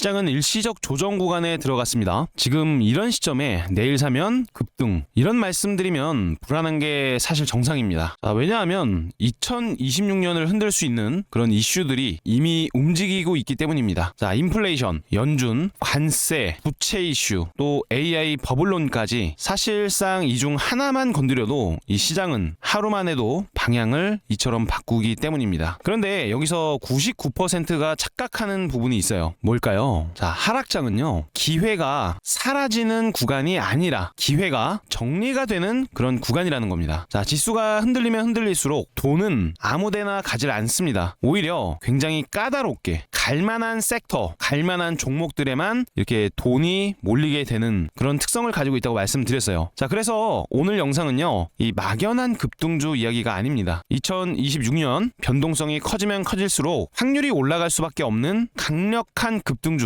시장은 일시적 조정 구간에 들어갔습니다. 지금 이런 시점에 내일 사면 급등 이런 말씀드리면 불안한 게 사실 정상입니다. 왜냐하면 2026년을 흔들 수 있는 그런 이슈들이 이미 움직이고 있기 때문입니다. 인플레이션, 연준, 관세, 부채 이슈, 또 AI 버블론까지 사실상 이 중 하나만 건드려도 이 시장은 하루만 해도 방향을 이처럼 바꾸기 때문입니다. 그런데 여기서 99%가 착각하는 부분이 있어요. 뭘까요? 하락장은요, 기회가 사라지는 구간이 아니라 기회가 정리가 되는 그런 구간이라는 겁니다. 지수가 흔들리면 흔들릴수록 돈은 아무데나 가질 않습니다. 오히려 굉장히 까다롭게 갈만한 섹터, 갈만한 종목들에만 이렇게 돈이 몰리게 되는 그런 특성을 가지고 있다고 말씀드렸어요. 그래서 오늘 영상은요, 이 막연한 급등주 이야기가 아닙니다. 2026년 변동성이 커지면 커질수록 확률이 올라갈 수밖에 없는 강력한 급등주,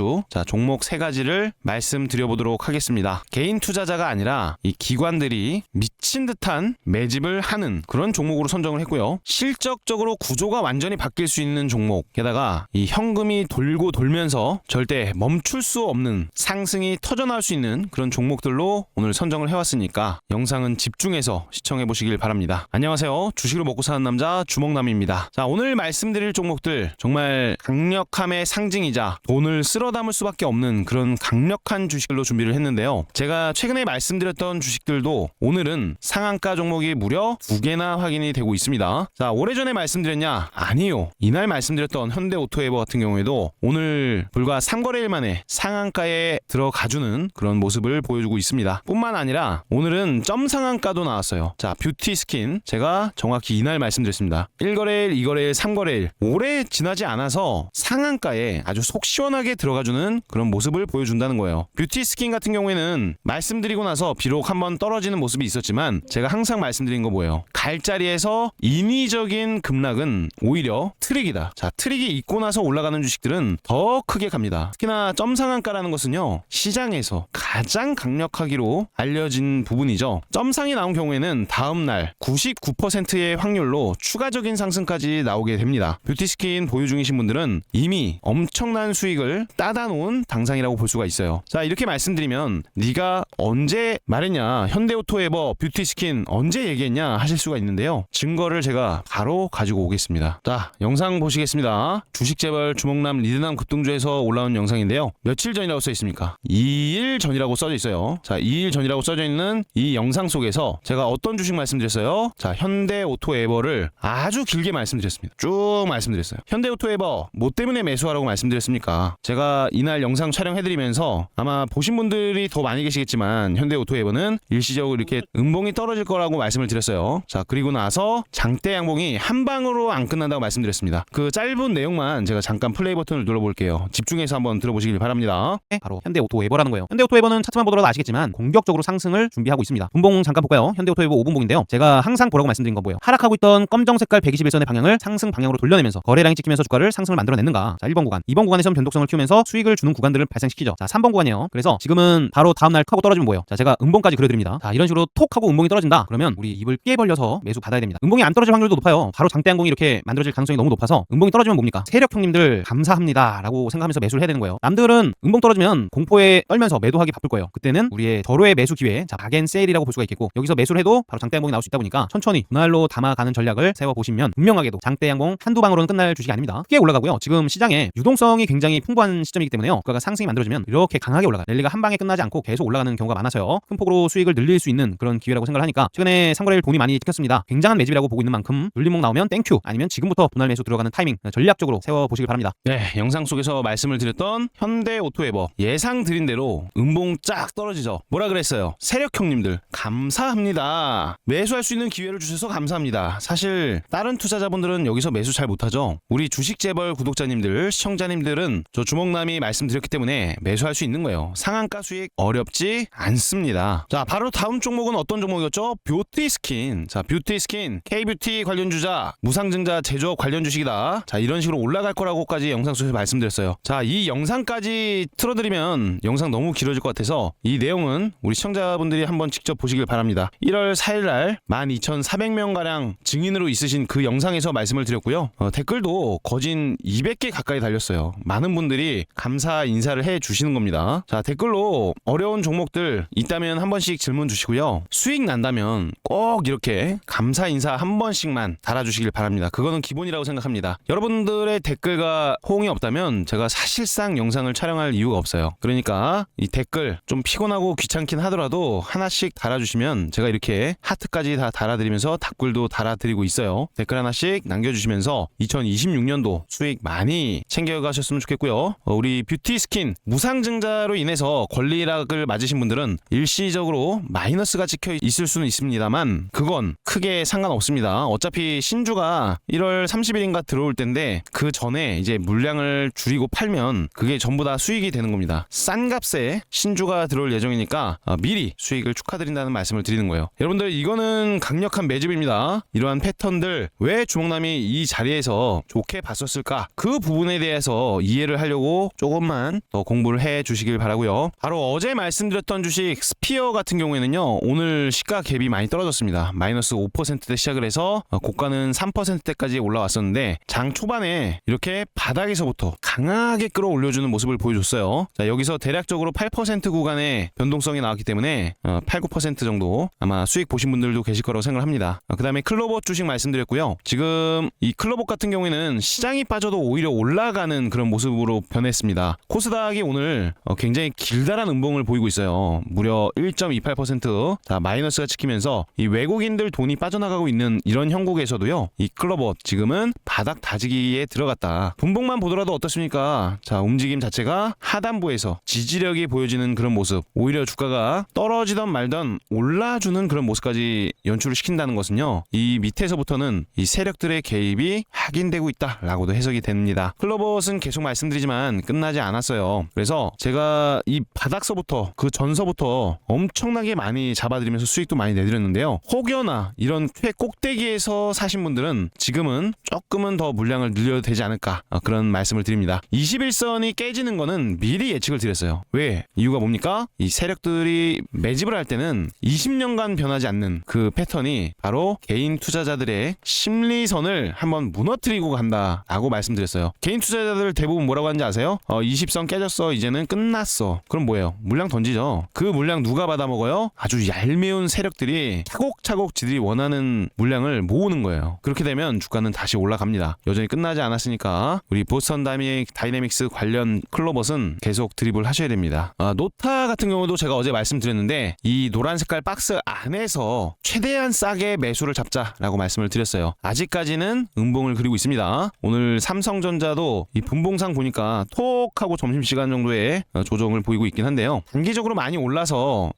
종목 3가지를 말씀드려보도록 하겠습니다. 개인 투자자가 아니라 이 기관들이 미친 듯한 매집을 하는 그런 종목으로 선정을 했고요. 실적적으로 구조가 완전히 바뀔 수 있는 종목, 게다가 이 현금이 돌고 돌면서 절대 멈출 수 없는 상승이 터져나올 수 있는 그런 종목들로 오늘 선정을 해왔으니까 영상은 집중해서 시청해보시길 바랍니다. 안녕하세요. 주식으로 먹고 사는 남자 주먹남입니다. 오늘 말씀드릴 종목들 정말 강력함의 상징이자 돈을 쓸어 담을 수밖에 없는 그런 강력한 주식들로 준비를 했는데요. 제가 최근에 말씀드렸던 주식들도 오늘은 상한가 종목이 무려 2개나 확인이 되고 있습니다. 오래전에 말씀드렸냐? 아니요. 이날 말씀드렸던 현대오토에버 같은 경우에도 오늘 불과 3거래일 만에 상한가에 들어가주는 그런 모습을 보여주고 있습니다. 뿐만 아니라 오늘은 점 상한가도 나왔어요. 뷰티스킨, 제가 정확히 이날 말씀드렸습니다. 1거래일, 2거래일, 3거래일 오래 지나지 않아서 상한가에 아주 속 시원하게 들어가주는 그런 모습을 보여준다는 거예요. 뷰티스킨 같은 경우에는 말씀드리고 나서 비록 한번 떨어지는 모습이 있었지만 제가 항상 말씀드린 거 뭐예요? 갈 자리에서 인위적인 급락은 오히려 트릭이다. 트릭이 있고 나서 올라가는 주식들은 더 크게 갑니다. 특히나 점 상한가라는 것은요, 시장에서 가장 강력하기로 알려진 부분이죠. 점상이 나온 경우에는 다음날 99%의 확률로 추가적인 상승까지 나오게 됩니다. 뷰티스킨 보유 중이신 분들은 이미 엄청난 수익을 따다 놓은 당상이라고 볼 수가 있어요. 이렇게 말씀드리면 네가 언제 말했냐, 현대오토에버, 뷰티스킨 언제 얘기했냐 하실 수가 있는데요. 증거를 제가 바로 가지고 오겠습니다. 영상 보시겠습니다. 주식재벌 주먹남 리드남 급등주에서 올라온 영상인데요. 며칠 전이라고 써 있습니까? 2일 전이라고 써져 있어요. 2일 전이라고 써져 있는 이 영상 속에서 제가 어떤 주식 말씀드렸어요? 현대오토에버를 아주 길게 말씀드렸습니다. 쭉 말씀드렸어요. 현대오토에버 뭐 때문에 매수하라고 말씀드렸습니까? 제가 이날 영상 촬영해드리면서 아마 보신 분들이 더 많이 계시겠지만 현대오토에버는 일시적으로 이렇게 음봉이 떨어질 거라고 말씀을 드렸어요. 그리고 나서 장대 양봉이 한 방으로 안 끝난다고 말씀드렸습니다. 그 짧은 내용만 제가 잠깐 플레이 버튼을 눌러볼게요. 집중해서 한번 들어보시길 바랍니다. 바로 현대오토에버라는 거예요. 현대오토에버는 차트만 보더라도 아시겠지만 공격적으로 상승을 준비하고 있습니다. 분봉 잠깐 볼까요? 현대오토에버 5분봉인데요. 제가 항상 보라고 말씀드린 건 뭐예요? 하락하고 있던 검정 색깔 121선의 방향을 상승 방향으로 돌려내면서 거래량이 찍히면서 주가를 상승을 만들어냈는가? 1번 구간, 2번 구간에선 변동성을 키우면서 수익을 주는 구간들을 발생시키죠. 3번 구간이에요. 그래서 지금은 바로 다음날 하고 떨어지면 뭐예요? 제가 음봉까지 그려드립니다. 이런 식으로 톡 하고 음봉이 떨어진다. 그러면 우리 입을 깨 벌려서 매수 받아야 됩니다. 음봉이 안 떨어질 확률도 높아요. 바로 장대 양봉이 이렇게 만들어질 가능성이 너무 높아서 음봉이 떨어지면 뭡니까? 세력 형님들 감사합니다 라고 생각하면서 매수를 해야 되는 거예요. 남들은 음봉 떨어지면 공포에 떨면서 매도하기 바쁠 거예요. 그때는 우리의 절호의 매수 기회, 박앤세일이라고 볼 수가 있겠고, 여기서 매수를 해도 바로 장대 양봉이 나올 수 있다 보니까 천천히 분할로 담아가는 전략을 세워보시면 분명하게도 장대 양봉 한두 방으로는 끝날 주식이 아닙니다. 크게 올라가고요. 지금 시장에 유동성이 굉장히 풍부한 시점이기 때문에요. 주가가 상승이 만들어지면 이렇게 강하게 올라가, 랠리가 한 방에 끝나지 않고 계속 올라가는 경우가 많아서요. 큰 폭으로 수익을 늘릴 수 있는 그런 기회라고 생각을 하니까 최근에 3거래일 돈이 많이 찍혔습니다. 굉장한 매집이라고 보고 있는 만큼 눌림목 나오면 땡큐, 아니면 지금부터 분할 매수 들어가는 타이밍 전략적으로 세워보시길 바랍니다. 영상 속에서 말씀을 드렸던 현대오토에버 예상 드린 대로 음봉 쫙 떨어지죠. 뭐라 그랬어요? 세력 형님들 감사합니다. 매수할 수 있는 기회를 주셔서 감사합니다. 사실 다른 투자자분들은 여기서 매수 잘 못하죠. 우리 주식재벌 구독자님들, 시청자님들은 저 주먹남이 말씀드렸기 때문에 매수할 수 있는 거예요. 상한가 수익 어렵지 않습니다. 바로 다음 종목은 어떤 종목이었죠? 뷰티스킨. 뷰티스킨 K뷰티 관련 주자, 무상증자 제조업 관련 주식이다. 이런 식으로 올라갈 거라고까지 영상 속에서 말씀드렸어요. 이 영상까지 틀어드리면 영상 너무 길어질 것 같아서 이 내용은 우리 시청자분들이 한번 직접 보시길 바랍니다. 1월 4일날 12,400명가량 증인으로 있으신 그 영상에서 말씀을 드렸고요. 댓글도 거진 200개 가까이 달렸어요. 많은 분들이 분들이 감사 인사를 해 주시는 겁니다. 자, 댓글로 어려운 종목들 있다면 한 번씩 질문 주시고요. 수익 난다면 꼭 이렇게 감사 인사 한 번씩만 달아주시길 바랍니다. 그거는 기본이라고 생각합니다. 여러분들의 댓글과 호응이 없다면 제가 사실상 영상을 촬영할 이유가 없어요. 그러니까 이 댓글 좀 피곤하고 귀찮긴 하더라도 하나씩 달아주시면 제가 이렇게 하트까지 다 달아드리면서 답글도 달아드리고 있어요. 댓글 하나씩 남겨주시면서 2026년도 수익 많이 챙겨가셨으면 좋겠고요. 우리 뷰티 스킨 무상증자로 인해서 권리락을 맞으신 분들은 일시적으로 마이너스가 찍혀 있을 수는 있습니다만 그건 크게 상관없습니다. 어차피 신주가 1월 30일인가 들어올 텐데 그 전에 이제 물량을 줄이고 팔면 그게 전부 다 수익이 되는 겁니다. 싼 값에 신주가 들어올 예정이니까 미리 수익을 축하드린다는 말씀을 드리는 거예요. 여러분들 이거는 강력한 매집입니다. 이러한 패턴들 왜 주목남이 이 자리에서 좋게 봤었을까? 그 부분에 대해서 이해를 하려고 조금만 더 공부를 해 주시길 바라고요. 바로 어제 말씀드렸던 주식 스피어 같은 경우에는요. 오늘 시가 갭이 많이 떨어졌습니다. 마이너스 5%대 시작을 해서 고가는 3%대까지 올라왔었는데 장 초반에 이렇게 바닥에서부터 강하게 끌어올려주는 모습을 보여줬어요. 자, 여기서 대략적으로 8% 구간의 변동성이 나왔기 때문에 8, 9% 정도 아마 수익 보신 분들도 계실 거라고 생각을 합니다. 그 다음에 클로봇 주식 말씀드렸고요. 지금 이 클로봇 같은 경우에는 시장이 빠져도 오히려 올라가는 그런 모습으로 변했습니다. 코스닥이 오늘 굉장히 길다란 음봉을 보이고 있어요. 무려 1.28% 다 마이너스가 찍히면서 이 외국인들 돈이 빠져나가고 있는 이런 형국에서도요. 이 클로봇 지금은 바닥 다지기에 들어갔다. 분봉만 보더라도 어떻습니까? 자, 움직임 자체가 하단부에서 지지력이 보여지는 그런 모습. 오히려 주가가 떨어지던 말던 올라주는 그런 모습까지 연출을 시킨다는 것은요. 이 밑에서부터는 이 세력들의 개입이 확인되고 있다라고도 해석이 됩니다. 클로봇은 계속 말씀드리지만 끝나지 않았어요. 그래서 제가 이 바닥서부터 그 전서부터 엄청나게 많이 잡아드리면서 수익도 많이 내드렸는데요. 혹여나 이런 최꼭대기에서 사신 분들은 지금은 조금은 더 물량을 늘려도 되지 않을까 그런 말씀을 드립니다. 21선이 깨지는 거는 미리 예측을 드렸어요. 왜? 이유가 뭡니까? 이 세력들이 매집을 할 때는 20년간 변하지 않는 그 패턴이 바로 개인 투자자들의 심리선을 한번 무너뜨리고 간다라고 말씀드렸어요. 개인 투자자들 대부분 뭐라고 하는지 아세요? 20선 깨졌어. 이제는 끝났어. 그럼 뭐예요? 물량 던지죠. 그 물량 누가 받아먹어요? 아주 얄미운 세력들이 차곡차곡 지들이 원하는 물량을 모으는 거예요. 그렇게 되면 주가는 다시 올라갑니다. 여전히 끝나지 않았으니까 우리 보스턴 다이내믹스 관련 클로봇은 계속 드립을 하셔야 됩니다. 노타 같은 경우도 제가 어제 말씀드렸는데 이 노란 색깔 박스 안에서 최대한 싸게 매수를 잡자라고 말씀을 드렸어요. 아직까지는 음봉을 그리고 있습니다. 오늘 삼성전자도 이 분봉상 보니까 톡 하고 점심시간 정도의 조정을 보이고 있긴 한데요. 단기적으로 많이 올라서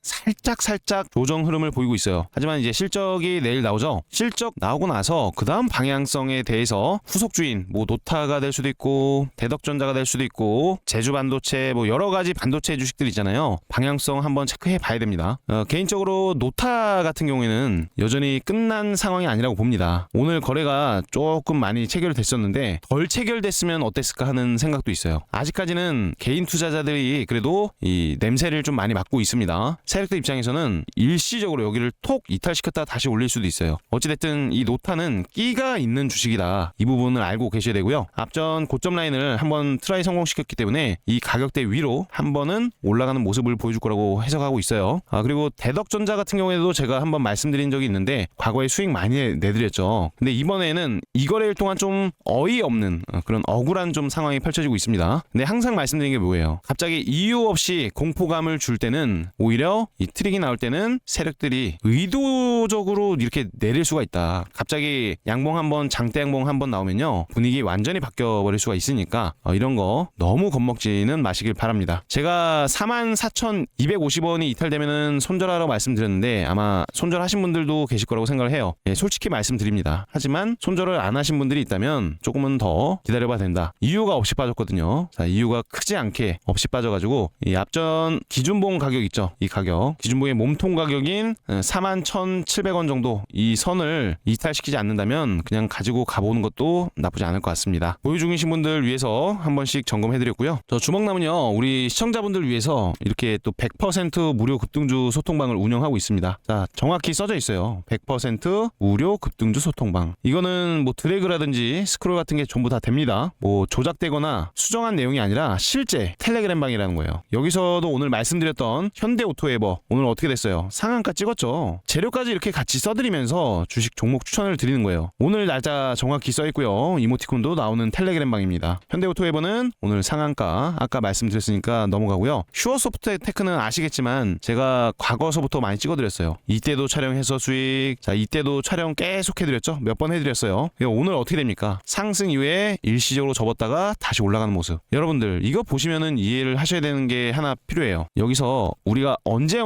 살짝 조정 흐름을 보이고 있어요. 하지만 이제 실적이 내일 나오죠. 실적 나오고 나서 그 다음 방향성에 대해서 후속주인 뭐 노타가 될 수도 있고 대덕전자가 될 수도 있고 제주반도체 뭐 여러 가지 반도체 주식들 있잖아요. 방향성 한번 체크해 봐야 됩니다. 개인적으로 노타 같은 경우에는 여전히 끝난 상황이 아니라고 봅니다. 오늘 거래가 조금 많이 체결됐었는데 덜 체결됐으면 어땠을까 하는 생각도 있어요. 아직까지는 개인 투자자들이 그래도 이 냄새를 좀 많이 맡고 있습니다. 세력들 입장에서는 일시적으로 여기를 톡 이탈시켰다 다시 올릴 수도 있어요. 어찌됐든 이 노타는 끼가 있는 주식이다. 이 부분을 알고 계셔야 되고요. 앞전 고점 라인을 한번 트라이 성공시켰기 때문에 이 가격대 위로 한 번은 올라가는 모습을 보여줄 거라고 해석하고 있어요. 그리고 대덕전자 같은 경우에도 제가 한번 말씀드린 적이 있는데 과거에 수익 많이 내드렸죠. 근데 이번에는 이 거래일 동안 좀 어이없는 그런 억울한 좀 상황이 펼쳐지고 있습니다. 근데 항상 말씀드린 게 뭐예요? 갑자기 이유 없이 공포감을 줄 때는 오히려 이 트릭이 나올 때는 세력들이 의도적으로 이렇게 내릴 수가 있다. 갑자기 양봉 한번 장대 양봉 한번 나오면요 분위기 완전히 바뀌어버릴 수가 있으니까 이런 거 너무 겁먹지는 마시길 바랍니다. 제가 44,250원이 이탈되면은 손절하라고 말씀드렸는데 아마 손절하신 분들도 계실 거라고 생각을 해요. 솔직히 말씀드립니다. 하지만 손절을 안 하신 분들이 있다면 조금은 더 기다려봐야 된다. 이유가 없이 빠졌거든요. 자, 이유가 크지 않게 없이 빠져가지고 이 앞전 기준봉 가격 있죠. 이 가격 기준봉의 몸통 가격인 41,700 1,700원 정도 이 선을 이탈시키지 않는다면 그냥 가지고 가보는 것도 나쁘지 않을 것 같습니다. 보유 중이신 분들 위해서 한 번씩 점검해드렸고요. 저 주먹남은요, 우리 시청자분들 위해서 이렇게 또 100% 무료 급등주 소통방을 운영하고 있습니다. 자, 정확히 써져 있어요. 100% 무료 급등주 소통방. 이거는 뭐 드래그라든지 스크롤 같은 게 전부 다 됩니다. 뭐 조작되거나 수정한 내용이 아니라 실제 텔레그램 방이라는 거예요. 여기서도 오늘 말씀드렸던 현대오토에버 오늘 어떻게 됐어요? 상한가 찍었죠. 재료까지 이렇게 같이 써드리면서 주식 종목 추천을 드리는 거예요. 오늘 날짜 정확히 써있고요. 이모티콘도 나오는 텔레그램 방입니다. 현대오토에버는 오늘 상한가 아까 말씀드렸으니까 넘어가고요. 슈어소프트테크는 아시겠지만 제가 과거서부터 많이 찍어드렸어요. 이때도 촬영해서 수익, 자 이때도 촬영 계속 해드렸죠. 몇 번 해드렸어요. 오늘 어떻게 됩니까? 상승 이후에 일시적으로 접었다가 다시 올라가는 모습. 여러분들 이거 보시면은 이해를 하셔야 되는 게 하나 필요해요. 여기서 우리가 언제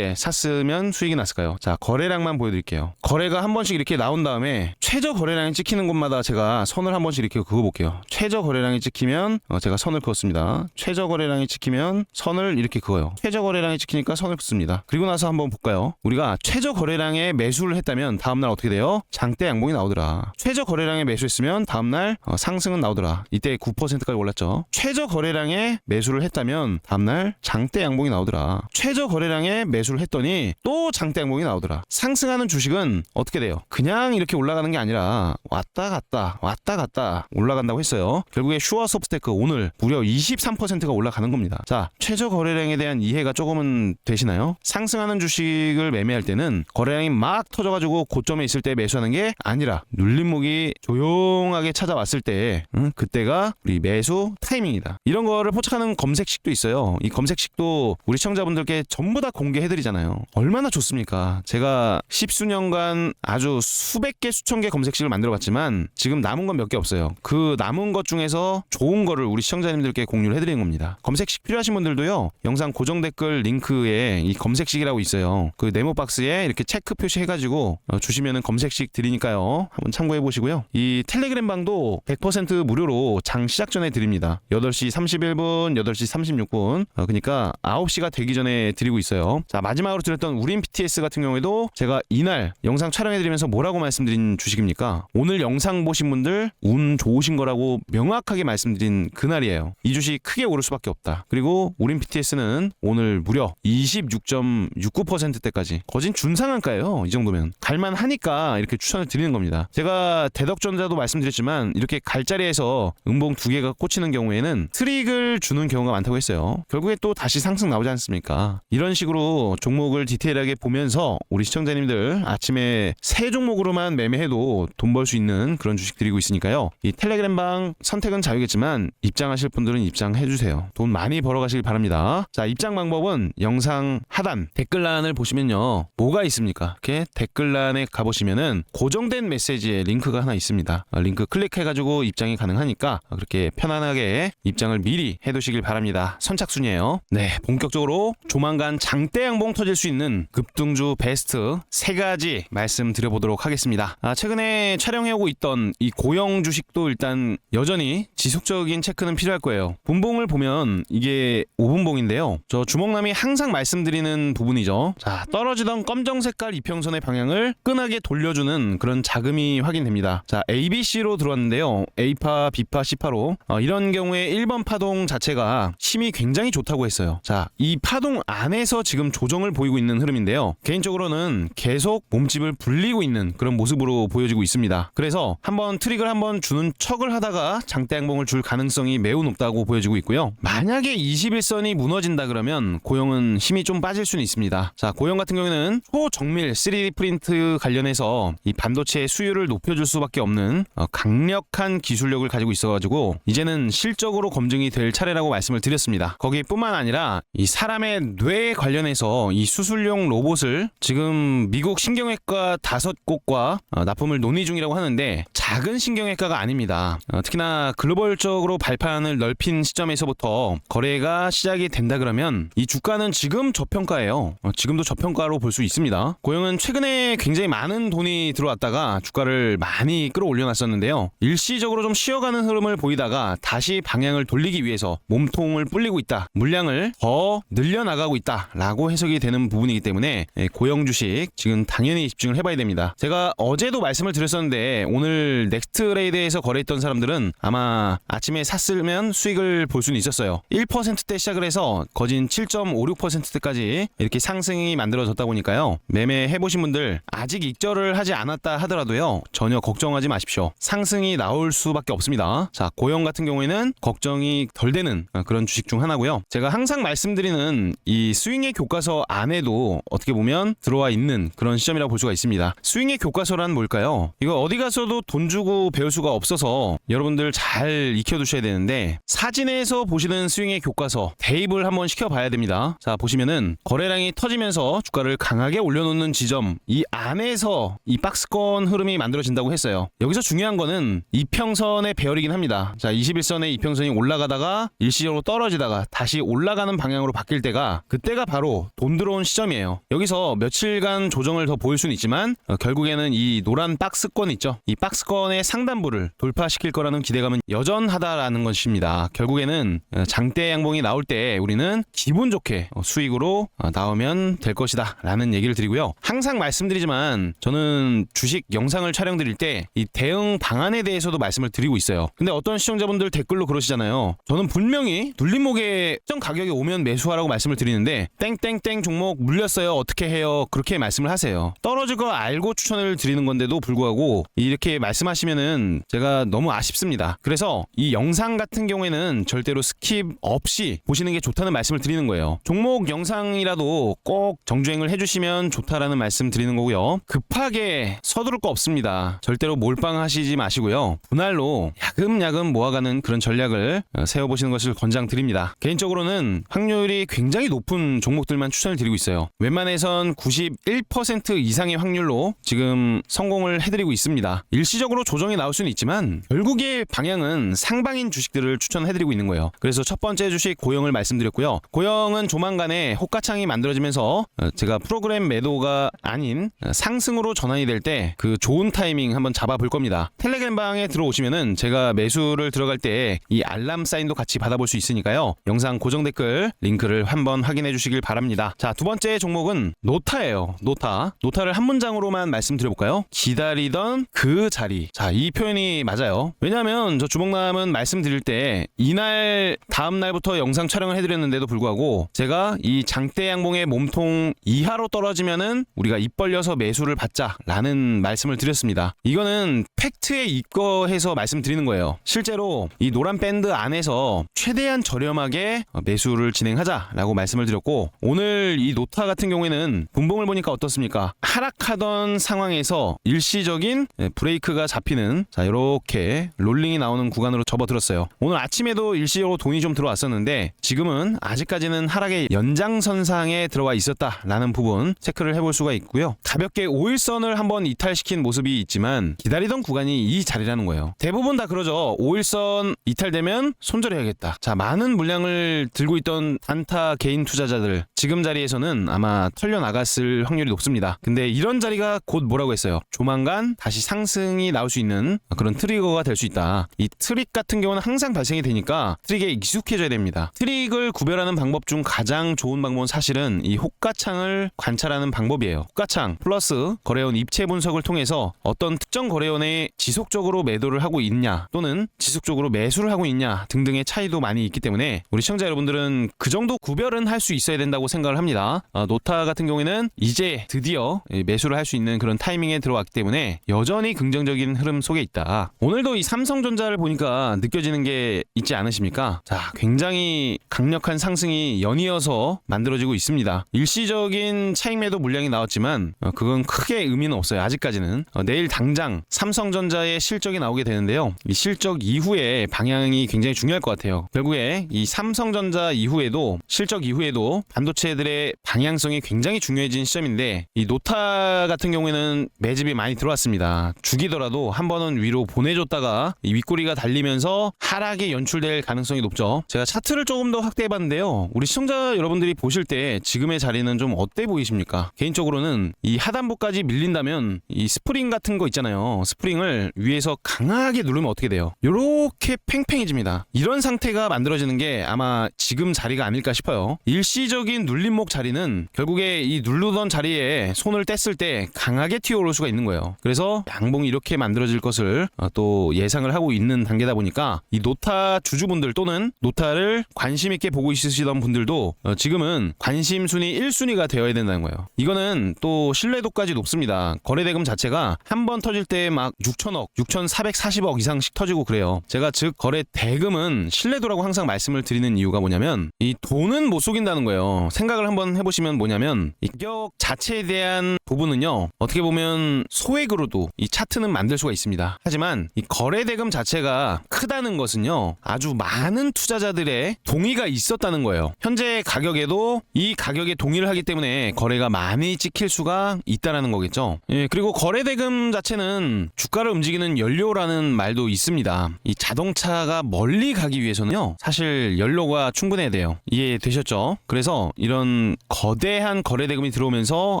샀으면 수익이 났을까요? 자, 거래량만 보여드릴게요. 거래가 한 번씩 이렇게 나온 다음에 최저 거래량이 찍히는 곳마다 제가 선을 한 번씩 이렇게 그어볼게요. 최저 거래량이 찍히면 제가 선을 그었습니다. 최저 거래량이 찍히면 선을 이렇게 그어요. 최저 거래량이 찍히니까 선을 긋습니다. 그리고 나서 한번 볼까요? 우리가 최저 거래량에 매수를 했다면 다음날 어떻게 돼요? 장대 양봉이 나오더라. 최저 거래량에 매수했으면 다음날 상승은 나오더라. 이때 9%까지 올랐죠. 최저 거래량에 매수를 했다면 다음날 장대 양봉이 나오더라. 최저 거래량에 매수를 했더니 또 장대 양봉이 나오더라. 상승하는 주식은 어떻게 돼요? 그냥 이렇게 올라가는 게 아니라 왔다 갔다 올라간다고 했어요. 결국에 슈어소프트테크 오늘 무려 23%가 올라가는 겁니다. 자, 최저 거래량에 대한 이해가 조금은 되시나요? 상승하는 주식을 매매할 때는 거래량이 막 터져가지고 고점에 있을 때 매수하는 게 아니라 눌림목이 조용하게 찾아왔을 때 그때가 우리 매수 타이밍이다. 이런 거를 포착하는 검색식도 있어요. 이 검색식도 우리 시청자분들께 전부 다 공개해드리잖아요. 얼마나 좋습니까? 제가 십수년간 아주 수백 개 수천 개 검색식을 만들어봤지만 지금 남은 건 몇 개 없어요. 그 남은 것 중에서 좋은 거를 우리 시청자님들께 공유를 해드리는 겁니다. 검색식 필요하신 분들도요, 영상 고정 댓글 링크에 이 검색식이라고 있어요. 그 네모 박스에 이렇게 체크 표시해가지고 주시면은 검색식 드리니까요. 한번 참고해 보시고요. 이 텔레그램 방도 100% 무료로 장 시작 전에 드립니다. 8시 31분, 8시 36분. 그러니까 9시가 되기 전에 드리고 있어요. 자, 마지막으로 드렸던 우린 PTS 같은 경우에도 제가 이날 영상 촬영해드리면서 뭐라고 말씀드린 주식입니까? 오늘 영상 보신 분들 운 좋으신 거라고 명확하게 말씀드린 그날이에요. 이 주식 크게 오를 수밖에 없다. 그리고 우린 PTS는 오늘 무려 26.69%대까지 거진 준상한가예요. 이 정도면 갈만하니까 이렇게 추천을 드리는 겁니다. 제가 대덕전자도 말씀드렸지만 이렇게 갈자리에서 음봉 두 개가 꽂히는 경우에는 트릭을 주는 경우가 많다고 했어요. 결국에 또 다시 상승 나오지 않습니까? 이런 식으로 종목을 디테일하게 보면서 우리 시청자님들 아침에 세 종목으로만 매매해도 돈 벌 수 있는 그런 주식 드리고 있으니까요. 이 텔레그램방 선택은 자유겠지만 입장하실 분들은 입장해주세요. 돈 많이 벌어가시길 바랍니다. 자, 입장 방법은 영상 하단 댓글란을 보시면요, 뭐가 있습니까? 이렇게 댓글란에 가보시면은 고정된 메시지에 링크가 하나 있습니다. 링크 클릭해가지고 입장이 가능하니까 그렇게 편안하게 입장을 미리 해두시길 바랍니다. 선착순이에요. 네, 본격적으로 조만간 장대 양봉 터질 수 있는 급등주 베스트 3가지 말씀드려보도록 하겠습니다. 최근에 촬영해오고 있던 이 고영 주식도 일단 여전히 지속적인 체크는 필요할 거예요. 분봉을 보면 이게 5분봉인데요. 저 주먹남이 항상 말씀드리는 부분이죠. 자, 떨어지던 검정 색깔 이평선의 방향을 끈하게 돌려주는 그런 자금이 확인됩니다. 자, ABC로 들어왔는데요. A파, B파, C파로 이런 경우에 1번 파동 자체가 힘이 굉장히 좋다고 했어요. 자, 이 파동 안에서 지금 조정을 보이고 있는 흐름인데요. 개인적으로는 계속 몸집을 불리고 있는 그런 모습으로 보여지고 있습니다. 그래서 한번 트릭을 한번 주는 척을 하다가 장대 양봉을 줄 가능성이 매우 높다고 보여지고 있고요. 만약에 21선이 무너진다 그러면 고영은 힘이 좀 빠질 수는 있습니다. 자, 고영 같은 경우에는 초정밀 3D 프린트 관련해서 이 반도체의 수율을 높여줄 수밖에 없는 강력한 기술력을 가지고 있어가지고 이제는 실적으로 검증이 될 차례라고 말씀을 드렸습니다. 거기뿐만 아니라 이 사람의 뇌 관련해서 이 수술용 로봇을 지금 미국 신경외과 5곳과 납품을 논의 중이라고 하는데 작은 신경외과가 아닙니다. 특히나 글로벌적으로 발판을 넓힌 시점에서부터 거래가 시작이 된다 그러면 이 주가는 지금 저평가예요. 지금도 저평가로 볼 수 있습니다. 고영은 최근에 굉장히 많은 돈이 들어왔다가 주가를 많이 끌어올려놨었는데요. 일시적으로 좀 쉬어가는 흐름을 보이다가 다시 방향을 돌리기 위해서 몸통을 불리고 있다, 물량을 더 늘려나가고 있다 라고 해석이 되는 부분이기 때문에 고영 주식 지금 지금 당연히 집중을 해봐야 됩니다. 제가 어제도 말씀을 드렸었는데 오늘 넥스트레이드에서 거래했던 사람들은 아마 아침에 샀으면 수익을 볼 수는 있었어요. 1%대 시작을 해서 거진 7.56%대까지 이렇게 상승이 만들어졌다 보니까요. 매매해보신 분들 아직 익절을 하지 않았다 하더라도요. 전혀 걱정하지 마십시오. 상승이 나올 수밖에 없습니다. 자, 고영 같은 경우에는 걱정이 덜 되는 그런 주식 중 하나고요. 제가 항상 말씀드리는 이 스윙의 교과서 안에도 어떻게 보면 들어와 있는 그런 시점이라고 볼 수가 있습니다. 스윙의 교과서란 뭘까요? 이거 어디 가서도 돈 주고 배울 수가 없어서 여러분들 잘 익혀두셔야 되는데 사진에서 보시는 스윙의 교과서 대입을 한번 시켜봐야 됩니다. 자, 보시면은 거래량이 터지면서 주가를 강하게 올려놓는 지점 이 안에서 이 박스권 흐름이 만들어진다고 했어요. 여기서 중요한 거는 이평선의 배열이긴 합니다. 자, 21선의 이평선이 올라가다가 일시적으로 떨어지다가 다시 올라가는 방향으로 바뀔 때가 그때가 바로 돈 들어온 시점이에요. 여기서 며칠간 조정을 더 보일 수는 있지만 결국에는 이 노란 박스권 있죠. 이 박스권의 상단부를 돌파시킬 거라는 기대감은 여전하다라는 것입니다. 결국에는 장대 양봉이 나올 때 우리는 기분 좋게 수익으로 나오면 될 것이다 라는 얘기를 드리고요. 항상 말씀드리지만 저는 주식 영상을 촬영드릴 때 이 대응 방안에 대해서도 말씀을 드리고 있어요. 근데 어떤 시청자분들 댓글로 그러시잖아요. 저는 분명히 눌림목에 특정 가격이 오면 매수하라고 말씀을 드리는데 땡땡땡 종목 물렸어요. 어떻게 해요? 그렇게 말씀을 하세요. 떨어질 거 알고 추천을 드리는 건데도 불구하고 이렇게 말씀하시면은 제가 너무 아쉽습니다. 그래서 이 영상 같은 경우에는 절대로 스킵 없이 보시는 게 좋다는 말씀을 드리는 거예요. 종목 영상이라도 꼭 정주행을 해주시면 좋다라는 말씀 드리는 거고요. 급하게 서두를 거 없습니다. 절대로 몰빵하시지 마시고요. 분할로 야금야금 모아가는 그런 전략을 세워보시는 것을 권장드립니다. 개인적으로는 확률이 굉장히 높은 종목들만 추천을 드리고 있어요. 웬만해선 91% 이상의 확률로 지금 성공을 해드리고 있습니다. 일시적으로 조정이 나올 수는 있지만 결국의 방향은 상방인 주식들을 추천해드리고 있는 거예요. 그래서 첫 번째 주식 고영을 말씀드렸고요. 고영은 조만간에 호가창이 만들어지면서 제가 프로그램 매도가 아닌 상승으로 전환이 될 때 그 좋은 타이밍 한번 잡아볼 겁니다. 텔레그램 방에 들어오시면은 제가 매수를 들어갈 때 이 알람 사인도 같이 받아볼 수 있으니까요. 영상 고정 댓글 링크를 한번 확인해 주시길 바랍니다. 자, 두 번째 종목은 노타예요. 노타를 한 문장으로만 말씀드려볼까요? 기다리던 그 자리. 자, 이 표현이 맞아요. 왜냐하면 저 주목남은 말씀드릴 때 이날 다음 날부터 영상 촬영을 해드렸는데도 불구하고 제가 이 장대 양봉의 몸통 이하로 떨어지면은 우리가 입 벌려서 매수를 받자라는 말씀을 드렸습니다. 이거는 팩트에 입거해서 말씀드리는 거예요. 실제로 이 노란 밴드 안에서 최대한 저렴하게 매수를 진행하자라고 말씀을 드렸고 오늘 이 노타 같은 경우에는 분봉을 보니까 어떻습니까? 하락하던 상황에서 일시적인 브레이크가 잡히는 자 이렇게 롤링이 나오는 구간으로 접어들었어요. 오늘 아침에도 일시적으로 돈이 좀 들어왔었는데 지금은 아직까지는 하락의 연장선상에 들어와 있었다라는 부분 체크를 해볼 수가 있고요. 가볍게 5일선을 한번 이탈시킨 모습이 있지만 기다리던 구간이 이 자리라는 거예요. 대부분 다 그러죠. 5일선 이탈되면 손절해야겠다. 자, 많은 물량을 들고 있던 안타 개인 투자자들 지금 자리에서는 아마 털려 나갔을 확률이 높습니다. 근데 이런 자리가 곧 뭐라고 했어요? 조만간 다시 상승이 나올 수 있는 그런 트리거가 될 수 있다. 이 트릭 같은 경우는 항상 발생이 되니까 트릭에 익숙해져야 됩니다. 트릭을 구별하는 방법 중 가장 좋은 방법은 사실은 이 호가창을 관찰하는 방법이에요. 호가창 플러스 거래원 입체 분석을 통해서 어떤 특정 거래원에 지속적으로 매도를 하고 있냐 또는 지속적으로 매수를 하고 있냐 등등의 차이도 많이 있기 때문에 우리 시청자 여러분들은 그 정도 구별은 할 수 있어야 된다고 생각을 합니다. 노타 같은 경우에는 이제 드디어 매수를 할 수 있는 그런 타이밍에 들어왔기 때문에 여전히 긍정적인 흐름 속에 있다. 오늘도 이 삼성전자를 보니까 느껴지는 게 있지 않으십니까? 자, 굉장히 강력한 상승이 연이어서 만들어지고 있습니다. 일시적인 차익 매도 물량이 나왔지만 그건 크게 의미는 없어요. 아직까지는. 내일 당장 삼성전자의 실적이 나오게 되는데요. 이 실적 이후에 방향이 굉장히 중요할 것 같아요. 결국에 이 삼성전자 이후에도 실적 이후에도 반도체들의 방향성이 굉장히 중요해진 시점인데 이 노타 같은 경우에는 매집이 많이 들어왔습니다. 죽이더라도 한 번은 위로 보내줬다가 이 윗꼬리가 달리면서 하락이 연출될 가능성이 높죠. 제가 차트를 조금 더 확대해봤는데요. 우리 시청자 여러분들이 보실 때 지금의 자리는 좀 어때 보이십니까? 개인적으로는 이 하단부까지 밀린다면 이 스프링 같은 거 있잖아요. 스프링을 위에서 강하게 누르면 어떻게 돼요? 요렇게 팽팽해집니다. 이런 상태가 만들어지는 게 아마 지금 자리가 아닐까 싶어요. 일시적인 눌림목 자리는 결국에 이 누르던 자리에 때문에 손을 뗐을 때 강하게 튀어오를 수가 있는 거예요. 그래서 양봉이 이렇게 만들어질 것을 또 예상을 하고 있는 단계다 보니까 이 노타 주주분들 또는 노타를 관심 있게 보고 있으시던 분들도 지금은 관심 순위 1순위가 되어야 된다는 거예요. 이거는 또 신뢰도까지 높습니다. 거래대금 자체가 한 번 터질 때 막 6천억, 6,440억 이상씩 터지고 그래요. 제가 즉 거래 대금은 신뢰도라고 항상 말씀을 드리는 이유가 뭐냐면 이 돈은 못 속인다는 거예요. 생각을 한번 해보시면 뭐냐면 이 가격 자체에 대한 부분은요, 어떻게 보면 소액으로도 이 차트는 만들 수가 있습니다. 하지만 이 거래 대금 자체가 크다는 것은요, 아주 많은 투자자들의 동의가 있었다는 거예요. 현재 가격에도 이 가격에 동의를 하기 때문에 거래가 많이 찍힐 수가 있다라는 거겠죠. 예, 그리고 거래 대금 자체는 주가를 움직이는 연료라는 말도 있습니다. 이 자동차가 멀리 가기 위해서는요, 사실 연료가 충분해야 돼요. 이해되셨죠? 그래서 이런 거대한 거래 대금이 들어오면서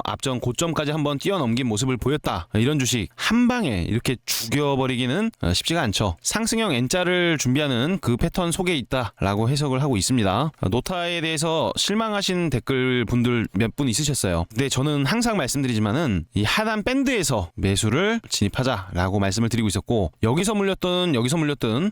앞전 고점까지 한번 뛰어넘긴 모습을 보였다. 이런 주식 한 방에 이렇게 죽여버리기는 쉽지가 않죠. 상승형 N자를 준비하는 그 패턴 속에 있다라고 해석을 하고 있습니다. 노타에 대해서 실망하신 댓글 분들 몇 분 있으셨어요. 근데 저는 항상 말씀드리지만은 이 하단 밴드에서 매수를 진입하자라고 말씀을 드리고 있었고, 여기서 물렸던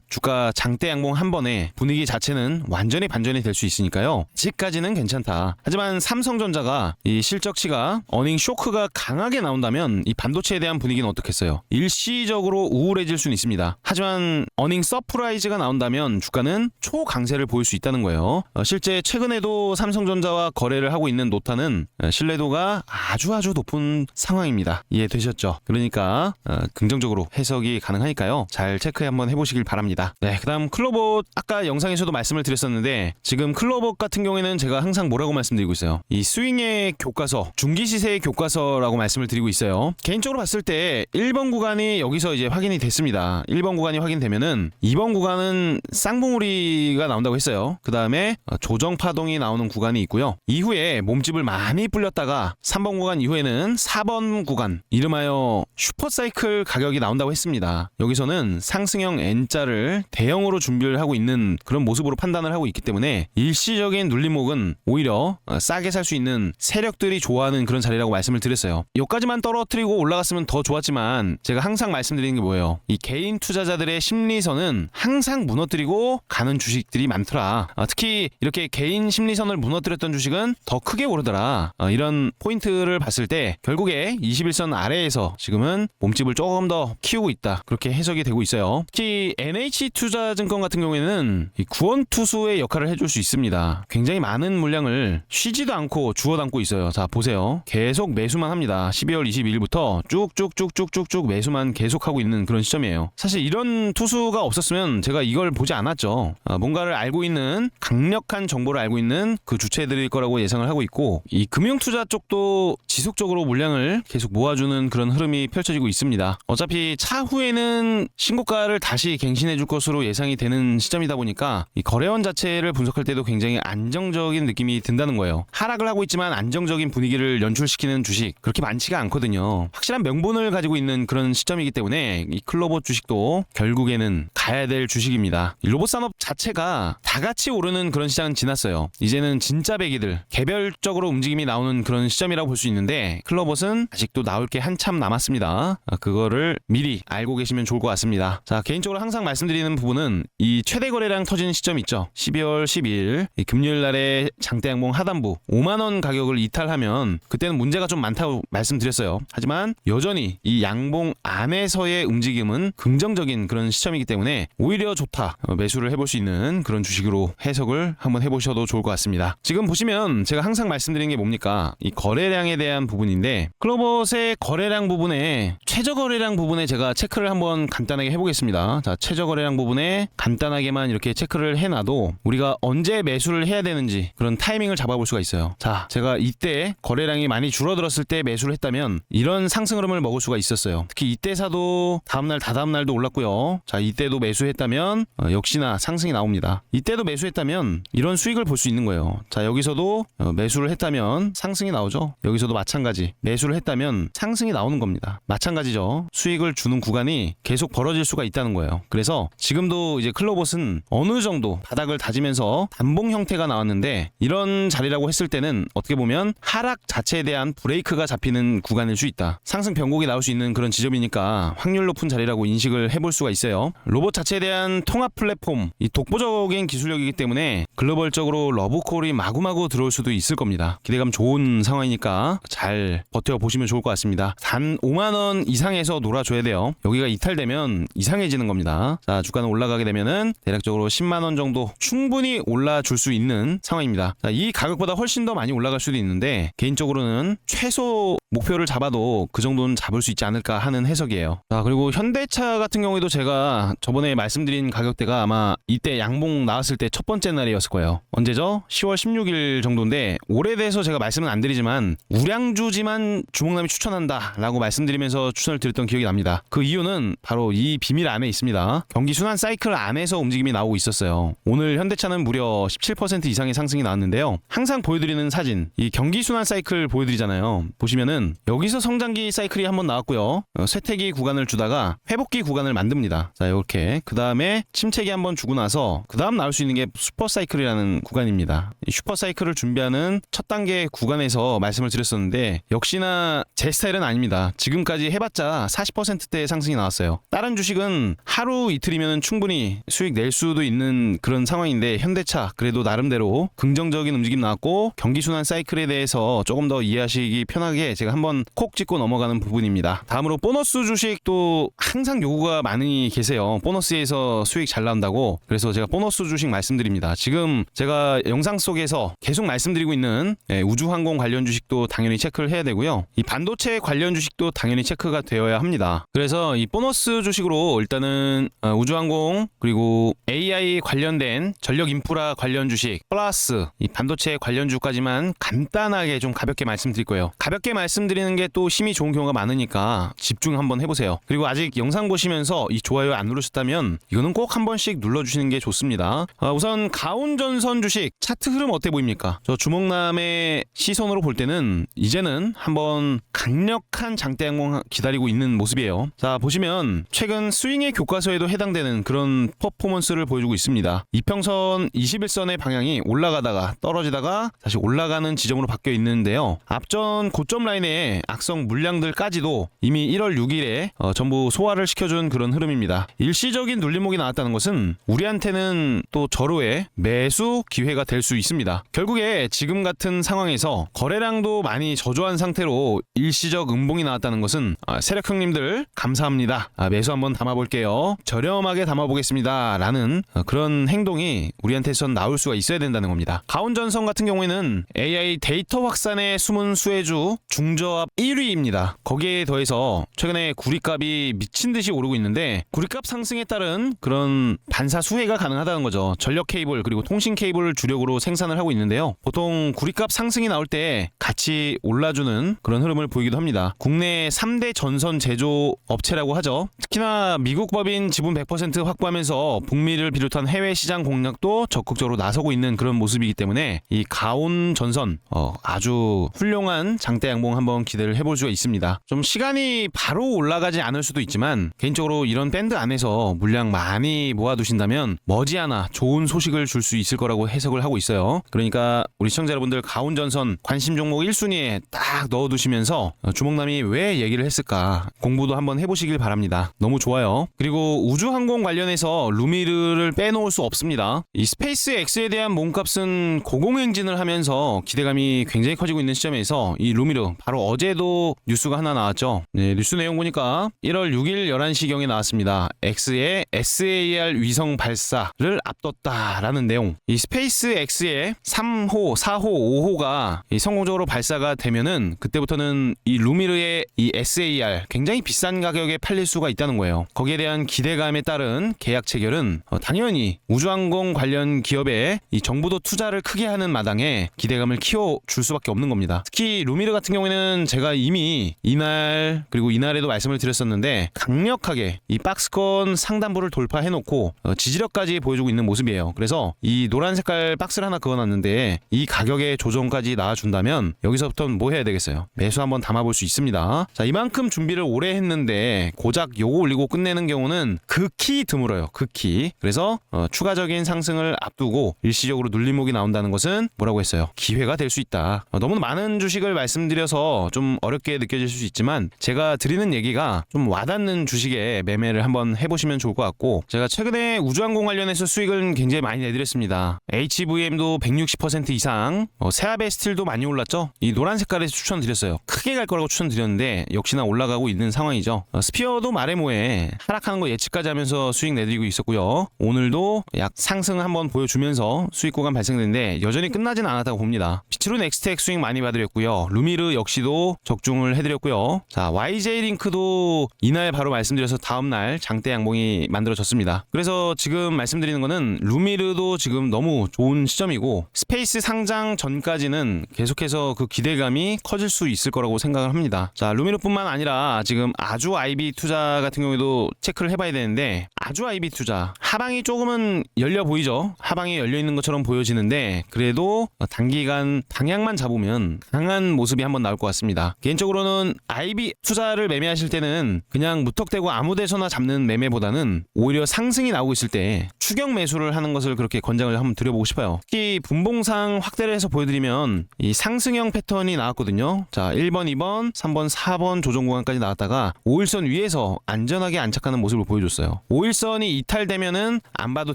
주가 장대 양봉 한 번에 분위기 자체는 완전히 반전이 될 수 있으니까요. 아직까지는 괜찮다. 하지만 삼성전자가 이 실적치가 어닝 쇼크가 강하게 나온다면 이 반도체에 대한 분위기는 어떻겠어요? 일시적으로 우울해질 수는 있습니다. 하지만 어닝 서프라이즈가 나온다면 주가는 초강세를 보일 수 있다는 거예요. 실제 최근에도 삼성전자와 거래를 하고 있는 노타는 신뢰도가 아주 높은 상황입니다. 이해되셨죠? 그러니까 긍정적으로 해석이 가능하니까요. 잘 체크해 한번 해보시길 바랍니다. 네, 그다음 클로봇, 아까 영상에서도 말씀을 드렸었는데 지금 클로봇 같은 경우에는 제가 항상 뭐라고 말씀드리고 있어요. 이 스윙의 교과서, 중기 시세의 교과서라고 말씀을 드리고 있어요. 개인적으로 봤을 때 1번 구간이 여기서 이제 확인이 됐습니다. 1번 구간이 확인되면은 2번 구간은 쌍봉우리가 나온다고 했어요. 그 다음에 조정 파동이 나오는 구간이 있고요. 이후에 몸집을 많이 불렸다가 3번 구간 이후에는 4번 구간, 이름하여 슈퍼사이클 가격이 나온다고 했습니다. 여기서는 상승형 N자를 대형으로 준비를 하고 있는 그런 모습으로 판단을 하고 있기 때문에 일시적인 눌림목은 오히려 싸게 살 수 있는 세력들이 좋아하는 그런 자리라고 말씀을 드렸어요. 여기까지만 떨어뜨리고 올라갔으면 더 좋았지만 제가 항상 말씀드리는 게 뭐예요? 이 개인 투자자들의 심리선은 항상 무너뜨리고 가는 주식들이 많더라. 특히 이렇게 개인 심리선을 무너뜨렸던 주식은 더 크게 오르더라. 이런 포인트를 봤을 때 결국에 21선 아래에서 지금은 몸집을 조금 더 키우고 있다, 그렇게 해석이 되고 있어요. 특히 NH투자증권 같은 경우에는 이 구원투수의 역할을 해줄 수 있습니다. 굉장히 많은 물량을 쉬지도 않고 주워 담고 있어요. 자, 보세요. 계속 매수만 합니다. 12월 22일부터 쭉쭉쭉쭉쭉쭉 매수만 계속하고 있는 그런 시점이에요. 사실 이런 투수가 없었으면 제가 이걸 보지 않았죠. 뭔가를 알고 있는, 강력한 정보를 알고 있는 그 주체들일 거라고 예상을 하고 있고, 이 금융투자 쪽도 지속적으로 물량을 계속 모아주는 그런 흐름이 펼쳐지고 있습니다. 어차피 차후에는 신고가를 다시 갱신해 줄 것으로 예상이 되는 시점이다 보니까 이 거래원 자체를 분석할 때도 굉장히 안정적인 느낌이 든다는 거예요. 하락을 하고 있지만 안정적인 분위기를 연출시키는 주식 그렇게 많지가 않거든요. 확실한 명분을 가지고 있는 그런 시점이기 때문에 이 클로봇 주식도 결국에는 가야 될 주식입니다. 이 로봇 산업 자체가 다 같이 오르는 그런 시장은 지났어요. 이제는 진짜 배기들 개별적으로 움직임이 나오는 그런 시점이라고 볼 수 있는데, 클로봇은 아직도 나올 게 한참 남았습니다. 그거를 미리 알고 계시면 좋을 것 같습니다. 자, 개인적으로 항상 말씀드리는 부분은 이 최대 거래량 터지는 시점 있죠. 12월 12일 이 금요일 날에 장대 양봉 하단부 5만원 가격을 이탈하면 그때는 문제가 좀 많다고 말씀드렸어요. 하지만 여전히 이 양봉 안에서의 움직임은 긍정적인 그런 시점이기 때문에 오히려 좋다, 매수를 해볼 수 있는 그런 주식으로 해석을 한번 해보셔도 좋을 것 같습니다. 지금 보시면 제가 항상 말씀드리는 게 뭡니까? 이 거래량에 대한 부분인데, 클로봇의 거래량 부분에 최저 거래량 부분에 제가 체크를 한번 간단하게 해보겠습니다. 자, 최저 거래량 부분에 간단하게만 이렇게 체크를 해놔도 우리가 언제 매수를 해야 되는지 그런 타이밍을 잡아볼 수가 있어요. 자, 제가 이때 거래량이 많이 줄어들었을 때 매수를 했다면 이런 상승 흐름을 먹을 수가 있었어요. 특히 이때 사도 다음날 다다음날도 올랐고요. 자, 이때도 매수했다면 역시나 상승이 나옵니다. 이때도 매수했다면 이런 수익을 볼 수 있는 거예요. 자, 여기서도 매수를 했다면 상승이 나오죠. 여기서도 마찬가지 매수를 했다면 상승이 나오는 겁니다. 마찬가지죠. 수익을 주는 구간이 계속 벌어질 수가 있다는 거예요. 그래서 지금도 이제 클로봇은 어느 정도 바닥을 다지면서 단봉 형태가 나왔는데, 이런 자리라고 했을 때는 어떻게 보면 하락 자체에 대한 대한 브레이크가 잡히는 구간일 수 있다. 상승 변곡이 나올 수 있는 그런 지점이니까 확률 높은 자리라고 인식을 해볼 수가 있어요. 로봇 자체에 대한 통합 플랫폼, 이 독보적인 기술력이기 때문에 글로벌적으로 러브콜이 마구마구 들어올 수도 있을 겁니다. 기대감 좋은 상황이니까 잘 버텨보시면 좋을 것 같습니다. 단 5만원 이상에서 놀아줘야 돼요. 여기가 이탈되면 이상해지는 겁니다. 자, 주가는 올라가게 되면은 대략적으로 10만원 정도 충분히 올라줄 수 있는 상황입니다. 자, 이 가격보다 훨씬 더 많이 올라갈 수도 있는데 개인적으로는 최소 목표를 잡아도 그 정도는 잡을 수 있지 않을까 하는 해석이에요. 자, 그리고 현대차 같은 경우에도 제가 저번에 말씀드린 가격대가 아마 이때 양봉 나왔을 때 첫 번째 날이었을 거예요. 언제죠? 10월 16일 정도인데 오래돼서 제가 말씀은 안 드리지만 우량주지만 주목남이 추천한다 라고 말씀드리면서 추천을 드렸던 기억이 납니다. 그 이유는 바로 이 비밀 안에 있습니다. 경기 순환 사이클 안에서 움직임이 나오고 있었어요. 오늘 현대차는 무려 17% 이상의 상승이 나왔는데요. 항상 보여드리는 사진, 이 경기 순환 사이클 보여드리잖아요. 보시면은 여기서 성장기 사이클이 한번 나왔고요. 쇠퇴기 구간을 주다가 회복기 구간을 만듭니다. 자, 이렇게 그 다음에 침체기 한번 주고 나서 그 다음 나올 수 있는 게 슈퍼 사이클이라는 구간입니다. 이 슈퍼 사이클을 준비하는 첫 단계 구간에서 말씀을 드렸었는데 역시나 제 스타일은 아닙니다. 지금까지 해봤자 40%대의 상승이 나왔어요. 다른 주식은 하루 이틀이면 충분히 수익 낼 수도 있는 그런 상황인데 현대차 그래도 나름대로 긍정적인 움직임 나왔고 경기순환 사이클에 대해서 조금 더 이해하시기 편하게 제가 한번 콕 짚고 넘어가는 부분입니다. 다음으로 보너스 주식도 항상 요구가 많이 계세요. 보너스에서 수익 잘 나온다고. 그래서 제가 보너스 주식 말씀드립니다. 지금 제가 영상 속에서 계속 말씀드리고 있는 우주항공 관련 주식도 당연히 체크를 해야 되고요. 이 반도체 관련 주식도 당연히 체크가 되어야 합니다. 그래서 이 보너스 주식으로 일단은 우주항공 그리고 AI 관련된 전력 인프라 관련 주식 플러스 이 반도체 관련주까지만 간단하게 좀 가볍게 말씀드릴 거예요. 가볍게 말씀드리는 게 또 힘이 좋은 경우가 많으니까 집중 한번 해보세요. 그리고 아직 영상 보시면서 이 좋아요 안 누르셨다면 이거는 꼭 한 번씩 눌러주시는 게 좋습니다. 우선 가온전선 주식 차트 흐름 어때 보입니까? 저 주목남의 시선으로 볼 때는 이제는 한번 강력한 장대 양봉 기다리고 있는 모습이에요. 자, 보시면 최근 스윙의 교과서에도 해당되는 그런 퍼포먼스를 보여주고 있습니다. 이평선 21선의 방향이 올라가다가 떨어지다가 다시 올라가는 지점으로 바뀌어 있는데요. 앞전 고점 라인의 악성 물량들까지도 이미 1월 6일에 전부 소화를 시켜준 그런 흐름입니다. 일시적인 눌림목이 나왔다는 것은 우리한테는 또 절호의 매수 기회가 될 수 있습니다. 결국에 지금 같은 상황에서 거래량도 많이 저조한 상태로 일시적 음봉이 나왔다는 것은 세력 형님들 감사합니다. 매수 한번 담아볼게요. 저렴하게 담아보겠습니다. 라는 그런 행동이 우리한테선 나올 수가 있어야 된다는 겁니다. 가온전선 같은 경우에는 AI 데이터 확산의 숨은 수혜주 중저합 1위입니다. 거기에 더해서 최근에 구리값이 미친 듯이 오르고 있는데 구리값 상승에 따른 그런 반사 수혜가 가능하다는 거죠. 전력 케이블 그리고 통신 케이블을 주력으로 생산을 하고 있는데요. 보통 구리값 상승이 나올 때 같이 올라주는 그런 흐름을 보이기도 합니다. 국내 3대 전선 제조 업체라고 하죠. 특히나 미국 법인 지분 100% 확보하면서 북미를 비롯한 해외 시장 공략도 적극적으로 나서고 있는 그런 모습이기 때문에 이 가온 전선 아주 훌륭한 장대 양봉 한번 기대를 해볼 수가 있습니다. 좀 시간이 바로 올라가지 않을 수도 있지만 개인적으로 이런 밴드 안에서 물량 많이 모아두신다면 머지않아 좋은 소식을 줄 수 있을 거라고 해석을 하고 있어요. 그러니까 우리 시청자 여러분들 가온 전선 관심 종목 1순위에 딱 넣어두시면서 주목남이 왜 얘기를 했을까 공부도 한번 해보시길 바랍니다. 너무 좋아요. 그리고 우주항공 관련해서 루미르를 빼놓을 수 없습니다. 이 스페이스 X에 대한 몸값은 고공행진을 하면서 기대감이 굉장히 커지고 있는 시점에서 이 루미르 바로 어제도 뉴스가 하나 나왔죠. 네, 뉴스 내용 보니까 1월 6일 11시경에 나왔습니다. X의 SAR 위성 발사를 앞뒀다라는 내용. 이 스페이스 X의 3호, 4호, 5호가 성공적으로 발사가 되면은 그때부터는 이 루미르의 이 SAR 굉장히 비싼 가격에 팔릴 수가 있다는 거예요. 거기에 대한 기대감에 따른 계약 체결은 당연히 우주항공 관련 기업에 이 정부도 투자를 크게 하는 마당에 기대감을 키워줄 수밖에 없는 겁니다. 특히 루미르 같은 경우에는 이거는 제가 이미 이날 그리고 이날에도 말씀을 드렸었는데 강력하게 이 박스권 상단부를 돌파해놓고 지지력까지 보여주고 있는 모습이에요. 그래서 이 노란 색깔 박스를 하나 그어놨는데 이 가격의 조정까지 나와준다면 여기서부터는 뭐 해야 되겠어요? 매수 한번 담아볼 수 있습니다. 자, 이만큼 준비를 오래 했는데 고작 요거 올리고 끝내는 경우는 극히 드물어요. 극히. 그래서 추가적인 상승을 앞두고 일시적으로 눌림목이 나온다는 것은 뭐라고 했어요? 기회가 될 수 있다. 너무 많은 주식을 말씀드려서 좀 어렵게 느껴질 수 있지만 제가 드리는 얘기가 좀 와닿는 주식에 매매를 한번 해보시면 좋을 것 같고, 제가 최근에 우주항공 관련해서 수익을 굉장히 많이 내드렸습니다. HVM도 160% 이상, 세아베스틸도 많이 올랐죠. 이 노란 색깔에서 추천드렸어요. 크게 갈 거라고 추천드렸는데 역시나 올라가고 있는 상황이죠. 스피어도 마레모에 하락하는 거 예측까지 하면서 수익 내드리고 있었고요. 오늘도 약 상승 한번 보여주면서 수익 구간 발생됐는데 여전히 끝나진 않았다고 봅니다. 비트론 엑스텍 수익 많이 봐드렸고요. 루미르 역시도 적중을 해드렸고요. 자, YJ링크도 이날 바로 말씀드려서 다음날 장대 양봉이 만들어졌습니다. 그래서 지금 말씀드리는 거는 루미르도 지금 너무 좋은 시점이고 스페이스 상장 전까지는 계속해서 그 기대감이 커질 수 있을 거라고 생각을 합니다. 자, 루미르뿐만 아니라 지금 아주 IB 투자 같은 경우에도 체크를 해봐야 되는데, 아주 IB 투자 하방이 조금은 열려 보이죠. 하방이 열려 있는 것처럼 보여지는데 그래도 단기간 방향만 잡으면 강한 모습이 한번 나올 것 같습니다. 개인적으로는 IB 투자를 매매하실 때는 그냥 무턱대고 아무 데서나 잡는 매매보다는 오히려 상승이 나오고 있을 때 추격 매수를 하는 것을 그렇게 권장을 한번 드려보고 싶어요. 특히 분봉상 확대를 해서 보여드리면 이 상승형 패턴이 나왔거든요. 자, 1번, 2번, 3번, 4번 조정 구간까지 나왔다가 5일선 위에서 안전하게 안착하는 모습을 보여줬어요. 5일선이 이탈되면은 안 봐도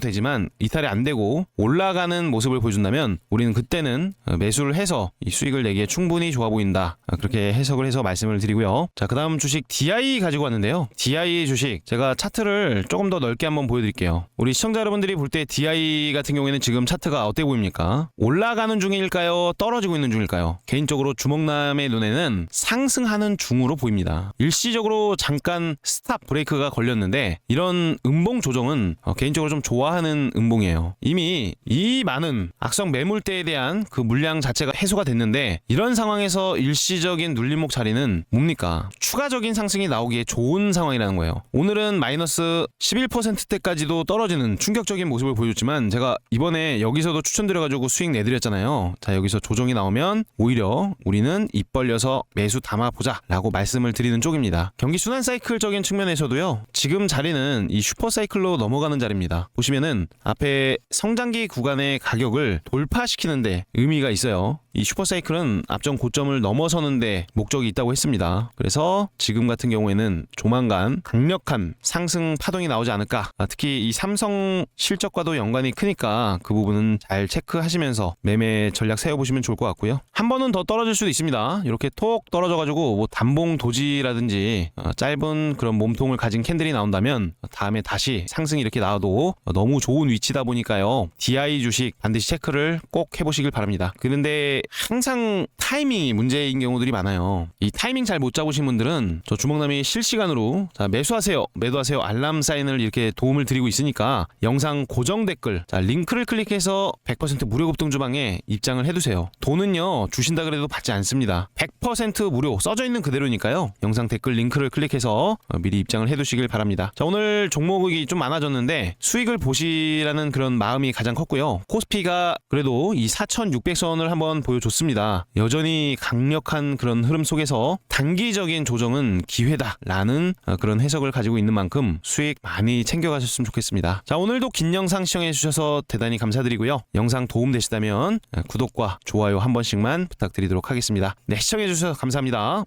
되지만 이탈이 안 되고 올라가는 모습을 보여준다면 우리는 그때는 매수를 해서 이 수익을 내기에 충분히 좋아 보인다. 그렇게 해석을 해서 말씀을 드리고요. 자, 그 다음 주식 DI 가지고 왔는데요. DI 주식 제가 차트를 조금 더 넓게 한번 보여드릴게요. 우리 시청자 여러분들이 볼 때 DI 같은 경우에는 지금 차트가 어때 보입니까? 올라가는 중일까요? 떨어지고 있는 중일까요? 개인적으로 주먹남의 눈에는 상승하는 중으로 보입니다. 일시적으로 잠깐 스탑 브레이크가 걸렸는데 이런 음봉 조정은 개인적으로 좀 좋아하는 음봉이에요. 이미 이 많은 악성 매물대에 대한 그 물량 자체가 해소가 됐는데 이런 상황에서 일시적인 눌림목 자리는 뭡니까? 추가적인 상승이 나오기에 좋은 상황이라는 거예요. 오늘은 마이너스 11%대까지도 떨어지는 충격적인 모습을 보여줬지만 제가 이번에 여기서도 추천드려가지고 수익 내드렸잖아요. 자, 여기서 조정이 나오면 오히려 우리는 입 벌려서 매수 담아보자 라고 말씀을 드리는 쪽입니다. 경기 순환 사이클적인 측면에서도요, 지금 자리는 이 슈퍼 사이클로 넘어가는 자리입니다. 보시면은 앞에 성장기 구간의 가격을 돌파시키는데 의미가 있어요. 이 슈퍼사이클은 앞전 고점을 넘어서는데 목적이 있다고 했습니다. 그래서 지금 같은 경우에는 조만간 강력한 상승 파동이 나오지 않을까. 특히 이 삼성 실적과도 연관이 크니까 그 부분은 잘 체크하시면서 매매 전략 세워보시면 좋을 것 같고요. 한 번은 더 떨어질 수도 있습니다. 이렇게 톡 떨어져가지고 뭐 단봉 도지라든지 짧은 그런 몸통을 가진 캔들이 나온다면 다음에 다시 상승이 이렇게 나와도 너무 좋은 위치다 보니까요. DI 주식 반드시 체크를 꼭 해보시길 바랍니다. 그런데 항상 타이밍이 문제인 경우들이 많아요. 이 타이밍 잘 못 잡으신 분들은 저 주먹남이 실시간으로 자, 매수하세요, 매도하세요 알람 사인을 이렇게 도움을 드리고 있으니까 영상 고정 댓글 자, 링크를 클릭해서 100% 무료 급등 주방에 입장을 해두세요. 돈은요 주신다 그래도 받지 않습니다. 100% 무료 써져 있는 그대로니까요. 영상 댓글 링크를 클릭해서 미리 입장을 해두시길 바랍니다. 자, 오늘 종목이 좀 많아졌는데 수익을 보시라는 그런 마음이 가장 컸고요. 코스피가 그래도 이 4,600선을 한번 보여줬습니다. 여전히 강력한 그런 흐름 속에서 단기적인 조정은 기회다라는 그런 해석을 가지고 있는 만큼 수익 많이 챙겨가셨으면 좋겠습니다. 자, 오늘도 긴 영상 시청해주셔서 대단히 감사드리고요. 영상 도움되시다면 구독과 좋아요 한 번씩만 부탁드리도록 하겠습니다. 네, 시청해주셔서 감사합니다.